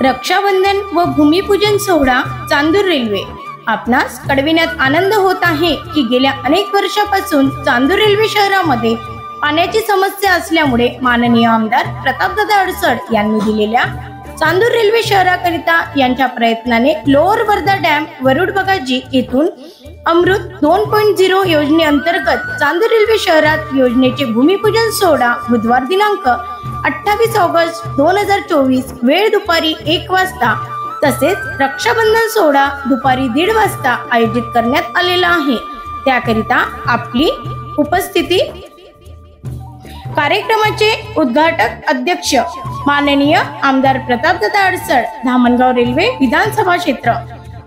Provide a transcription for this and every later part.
रक्षाबंधन व भूमिपूजन सोहळा चांदूर रेल्वे। आपणास कळविण्यात आनंद होत आहे की गेल्या अनेक वर्षापासून चांदूर रेल्वे शहरामध्ये पाण्याची समस्या असल्यामुळे माननीय आमदार प्रतापदादा अडसड यांनी दिलेल्या चांदूर रेल्वे शहराकरिता यांच्या प्रयत्नाने लोअर वर्धा डॅम वरुड बगाजी येथून अमृत 2.0 योजनेअंतर्गत चांदूर रेल्वे शहरात योजनेचे भूमिपूजन सोहळा बुधवार दिनांक 28 ऑगस्ट 2024 वेळ दुपारी 1 वाजता तसेच रक्षाबंधन सोहळा दुपारी 1:30 वाजता आयोजित करण्यात आलेला आहे। त्याकरिता आपली उपस्थिती कार्यक्रमाचे उद्घाटक अध्यक्ष माननीय आमदार प्रतापदादा अडसड, धामणगाव रेल्वे विधानसभा क्षेत्र।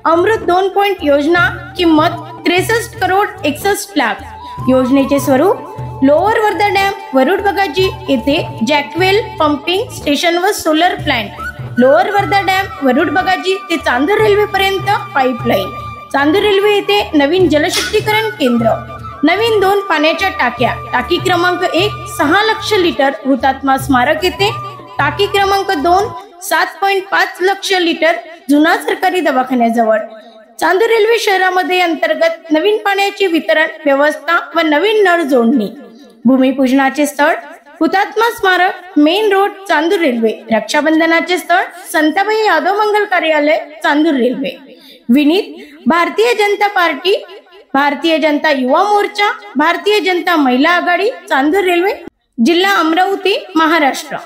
अमृत 2 योजना किंमत 63 करोड 61 लाख। योजनेचे स्वरूप लोअर वर्धा डॅम वरुड बगाजी येथे जॅकवेल पंपिंग स्टेशन व solar plant. Lower Wardha dam Warud Bagaji ते चांदूर रेल्वे पर्यंत पाईपलाईन। चांदूर रेल्वे येथे नवीन जलशुद्धीकरण केंद्र, नवीन 2 पाण्याच्या टाक्या। टाकी क्रमांक 1 6 लाख लिटर हुतात्मा स्मारक येथे, टाकी क्रमांक 2 7.5 लाख लिटर जुना सरकारी दवाखान्याजवळ। चांदूर रेल्वे शहरामध्ये अंतर्गत नवीन पाण्याची वितरण व्यवस्था व नवीन नळ जोडणी। भूमिपूजनाचे स्थळ हुतात्मा स्मारक, मेन रोड चांदूर रेल्वे। रक्षाबंधनाचे स्थळ संताबाई यादव मंगल कार्यालय चांदूर रेल्वे। विनीत भारतीय जनता पार्टी, भारतीय जनता युवा मोर्चा, भारतीय जनता महिला आघाडी चांदूर रेल्वे, जिल्हा अमरावती, महाराष्ट्र।